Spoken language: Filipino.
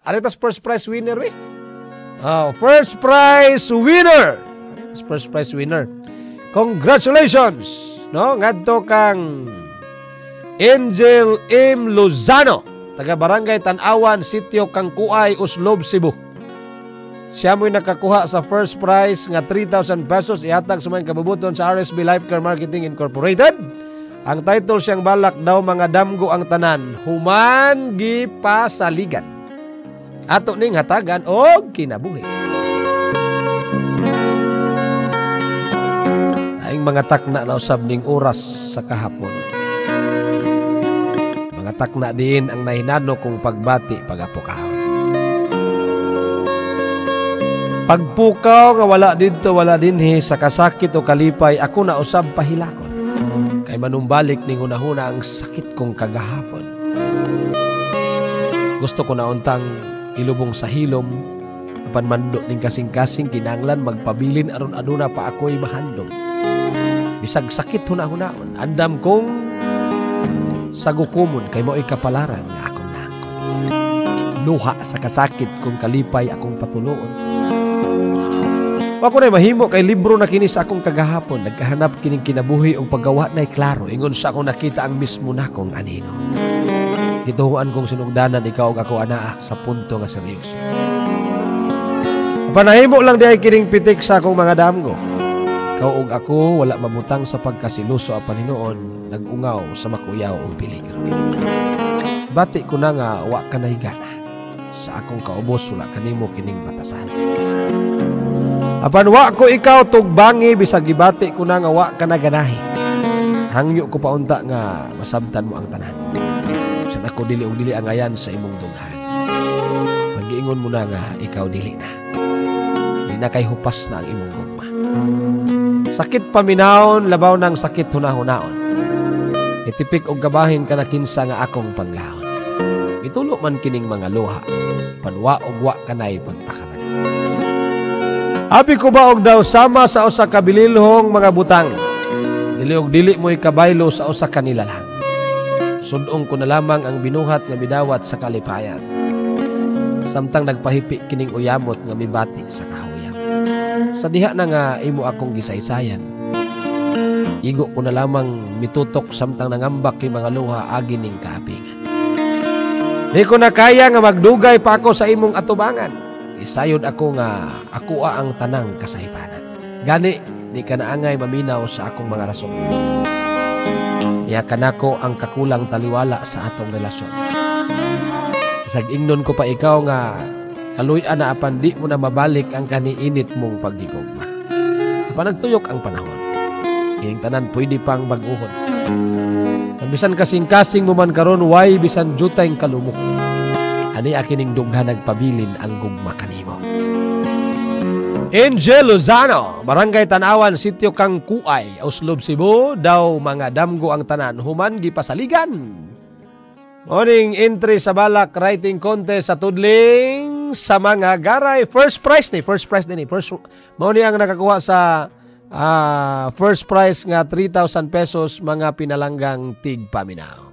Aritas first prize winner, we. Oh, first prize winner. First prize winner. Congratulations, no? Ngadto kang Angel M. Lozano, taga Barangay Tanawan, Sitio Kangkuay, Uslob, Cebu. Siya mo'y nakakuha sa first prize nga 3,000 pesos ihatag sa mga kabubuton sa RSB Life Care Marketing Incorporated. Ang title siyang balak daw mga damgo ang tanan, human gipasaligan. Ato ning hatagan og kinabuhi. Aing mga takna na usab ning oras sa kahapon. Mga takna din ang nahinano kong pagbati pagapukahon. Pagpukaw nga wala dito wala dinhi sa kasakit o kalipay ako na usab pahilakon. Kay manumbalik ning hunahuna ang sakit kong kagahapon. Gusto ko na untang ilubong sa hilom apan mando ning kasing-kasing kinanglan magpabilin aron aduna pa ako'y mahandom. Bisag sakit hunahunaon andam kong sagukumon kay mo'y kapalaran nga akong nangkon. Luha sa kasakit kong kalipay akong patuloon. Ako na mahimo kay libro na kini sa akong kagahapon. Nagkahanap kining kinabuhi o paggawa na'y klaro. Ingon sa akong nakita ang mismo na kong anino. Ituhuan kong sinugdanan ikaw og ako anaa sa punto nga seryoso. Panahimo lang di ay kining pitik sa akong mga damgo. Ikaw og ako wala mamutang sa pagkasiluso a Panginoon. Nagungaw sa makuyaw o peligro. Bati ko na nga wa ka nahigala. Sa akong kaubos wala kanimo kining batasan. Apan wa ko ikaw tugbangi bisag gibati ko na nga wa ka naganahi. Hangyo ko paunta nga masabtan mo ang tanan. San ako dili og dili ang ayan sa imong dunghan. Magiingon mo na nga ikaw dili na. Di na kay hupas na ang imong gugma. Sakit paminahon labaw ng sakit hunahunahon. Itipik og gabahin ka na kinsa nga akong panglahon. Itulo man kining mga luha. Panwa og wa kanay pagpakaman. Abi ko ba og daw sama sa usa ka bililhong mga butang. Dili og dili mo'y kabaylo sa usa ka nilalang. Sudong ko na lamang ang binuhat nga bidawat sa kalipayan. Samtang nagpahipi kining uyamot nga mibati sa kahuyang. Sa diha na nga imo akong gisaysayan. Igo ko na lamang mitutok samtang nangambak kay mga luha agi ning kaapingan. Di ko na kaya nga magdugay pa ako sa imong atubangan. Isayod ako nga ako ang tanang kasaypanan. Gani, di ka naangay maminaw sa akong mga rason. Iya ka nako ang kakulang taliwala sa atong relasyon. Isag-ingnon ko pa ikaw nga kaluy-an na apan di mo na mabalik ang kaniinit mong pagigugma. Panagtuyok ang panahon. Kining tanan pwede pang baguhon. Bisan kasing-kasing mo man karon way bisan jutay kalumok. Ani akining dughan nagpabilin ang gugma kanimo. Angel Lozano, Barangay Tanawan, Sitio Kangkuay, Uslob, Cebu, daw mga damgo ang tanan, human gipasaligan. Morning entry sa balak writing contest sa tudling sa mga garay. First prize din. Morning ang nakakuha sa first prize nga 3,000 pesos mga pinalanggang tig paminaw.